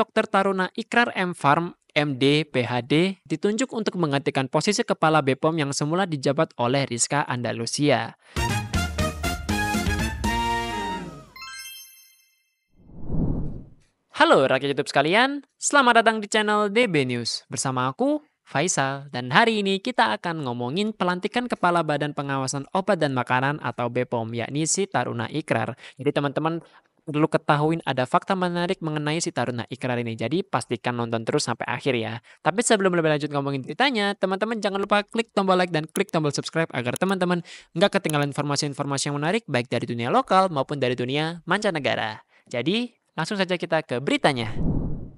Dr. Taruna Ikrar M. Farm, MD, PhD, ditunjuk untuk menggantikan posisi Kepala BPOM yang semula dijabat oleh Rizka Andalusia. Halo rakyat YouTube sekalian, selamat datang di channel DB News. Bersama aku, Faisal, dan hari ini kita akan ngomongin pelantikan Kepala Badan Pengawasan Obat dan Makanan atau BPOM, yakni si Taruna Ikrar. Jadi teman-teman perlu ketahuin ada fakta menarik mengenai si Taruna Ikrar ini. Jadi pastikan nonton terus sampai akhir ya. Tapi sebelum lebih lanjut ngomongin ceritanya, teman-teman jangan lupa klik tombol like dan klik tombol subscribe agar teman-teman nggak ketinggalan informasi-informasi yang menarik baik dari dunia lokal maupun dari dunia mancanegara. Jadi, langsung saja kita ke beritanya.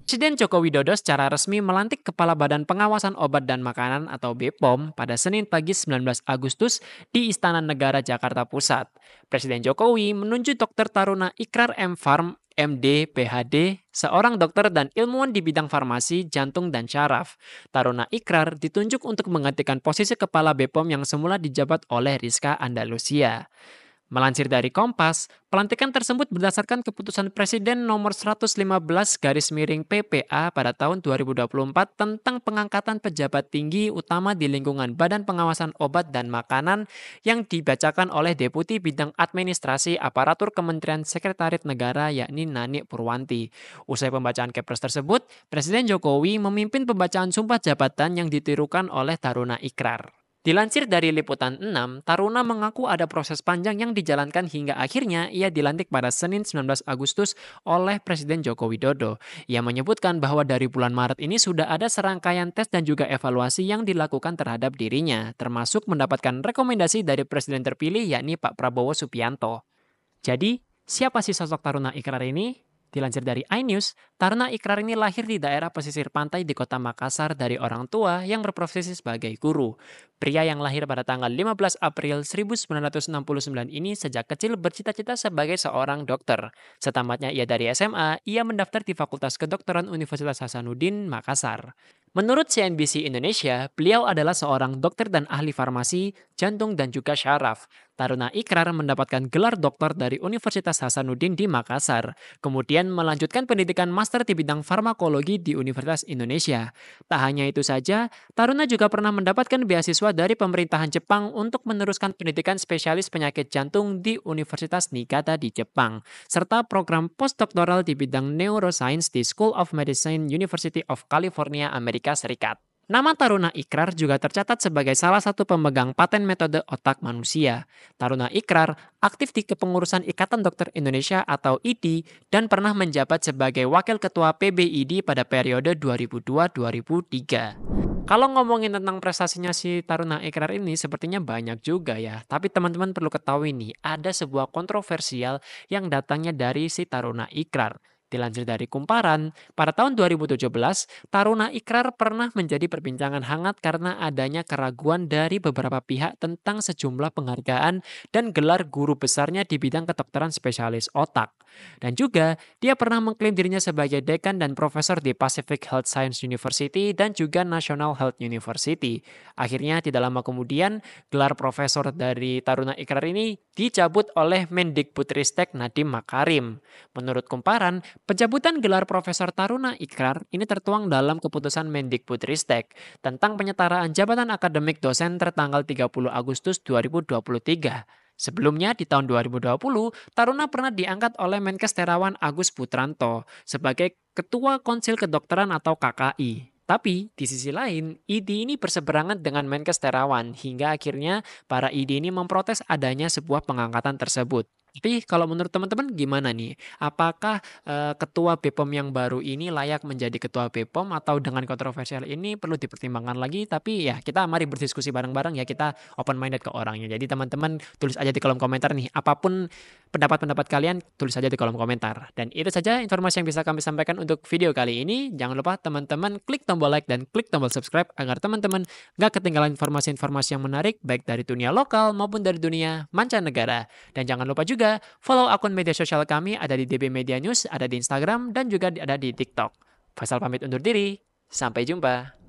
Presiden Joko Widodo secara resmi melantik Kepala Badan Pengawasan Obat dan Makanan atau BPOM pada Senin pagi 19 Agustus di Istana Negara Jakarta Pusat. Presiden Jokowi menunjuk Dr. Taruna Ikrar M. Farm, MD, PhD, seorang dokter dan ilmuwan di bidang farmasi, jantung, dan syaraf. Taruna Ikrar ditunjuk untuk menggantikan posisi Kepala BPOM yang semula dijabat oleh Rizka Andalusia. Melansir dari Kompas, pelantikan tersebut berdasarkan keputusan Presiden nomor 115/PPA pada tahun 2024 tentang pengangkatan pejabat tinggi utama di lingkungan Badan Pengawasan Obat dan Makanan yang dibacakan oleh Deputi Bidang Administrasi Aparatur Kementerian Sekretariat Negara yakni Nani Purwanti. Usai pembacaan Kepres tersebut, Presiden Jokowi memimpin pembacaan sumpah jabatan yang ditirukan oleh Taruna Ikrar. Dilansir dari Liputan 6, Taruna mengaku ada proses panjang yang dijalankan hingga akhirnya ia dilantik pada Senin 19 Agustus oleh Presiden Joko Widodo. Ia menyebutkan bahwa dari bulan Maret ini sudah ada serangkaian tes dan juga evaluasi yang dilakukan terhadap dirinya, termasuk mendapatkan rekomendasi dari Presiden terpilih yakni Pak Prabowo Subianto. Jadi, siapa sih sosok Taruna Ikrar ini? Dilansir dari iNews, Taruna Ikrar ini lahir di daerah pesisir pantai di kota Makassar dari orang tua yang berprofesi sebagai guru. Pria yang lahir pada tanggal 15 April 1969 ini sejak kecil bercita-cita sebagai seorang dokter. Setamatnya ia dari SMA, ia mendaftar di Fakultas Kedokteran Universitas Hasanuddin, Makassar. Menurut CNBC Indonesia, beliau adalah seorang dokter dan ahli farmasi, jantung, dan juga syaraf. Taruna Ikrar mendapatkan gelar doktor dari Universitas Hasanuddin di Makassar, kemudian melanjutkan pendidikan master di bidang farmakologi di Universitas Indonesia. Tak hanya itu saja, Taruna juga pernah mendapatkan beasiswa dari pemerintahan Jepang untuk meneruskan pendidikan spesialis penyakit jantung di Universitas Niigata di Jepang, serta program postdoktoral di bidang neuroscience di School of Medicine University of California, Amerika Serikat. Nama Taruna Ikrar juga tercatat sebagai salah satu pemegang paten metode otak manusia. Taruna Ikrar aktif di kepengurusan Ikatan Dokter Indonesia atau IDI dan pernah menjabat sebagai Wakil Ketua PBID pada periode 2002-2003. Kalau ngomongin tentang prestasinya si Taruna Ikrar ini sepertinya banyak juga ya. Tapi teman-teman perlu ketahui nih, ada sebuah kontroversial yang datangnya dari si Taruna Ikrar. Dilansir dari Kumparan, pada tahun 2017, Taruna Ikrar pernah menjadi perbincangan hangat karena adanya keraguan dari beberapa pihak tentang sejumlah penghargaan dan gelar guru besarnya di bidang kedokteran spesialis otak. Dan juga, dia pernah mengklaim dirinya sebagai dekan dan profesor di Pacific Health Science University dan juga National Health University. Akhirnya, tidak lama kemudian, gelar profesor dari Taruna Ikrar ini dicabut oleh Mendikbudristek Nadiem Makarim. Menurut Kumparan, pencabutan gelar Profesor Taruna Ikrar ini tertuang dalam keputusan Mendikbudristek tentang penyetaraan jabatan akademik dosen tertanggal 30 Agustus 2023. Sebelumnya di tahun 2020, Taruna pernah diangkat oleh Menkes Terawan Agus Putranto sebagai Ketua Konsil Kedokteran atau KKI. Tapi di sisi lain, IDI ini berseberangan dengan Menkes Terawan hingga akhirnya para IDI ini memprotes adanya sebuah pengangkatan tersebut. Tapi kalau menurut teman-teman gimana nih? Apakah ketua BPOM yang baru ini layak menjadi ketua BPOM atau dengan kontroversial ini perlu dipertimbangkan lagi? Tapi ya kita mari berdiskusi bareng-bareng ya, kita open minded ke orangnya. Jadi teman-teman tulis aja di kolom komentar nih, apapun pendapat-pendapat kalian tulis aja di kolom komentar. Dan itu saja informasi yang bisa kami sampaikan untuk video kali ini. Jangan lupa teman-teman klik tombol like dan klik tombol subscribe agar teman-teman gak ketinggalan informasi-informasi yang menarik baik dari dunia lokal maupun dari dunia mancanegara. Dan jangan lupa juga follow akun media sosial kami, ada di DB Media News, ada di Instagram, dan juga ada di TikTok. Faisal pamit undur diri. Sampai jumpa.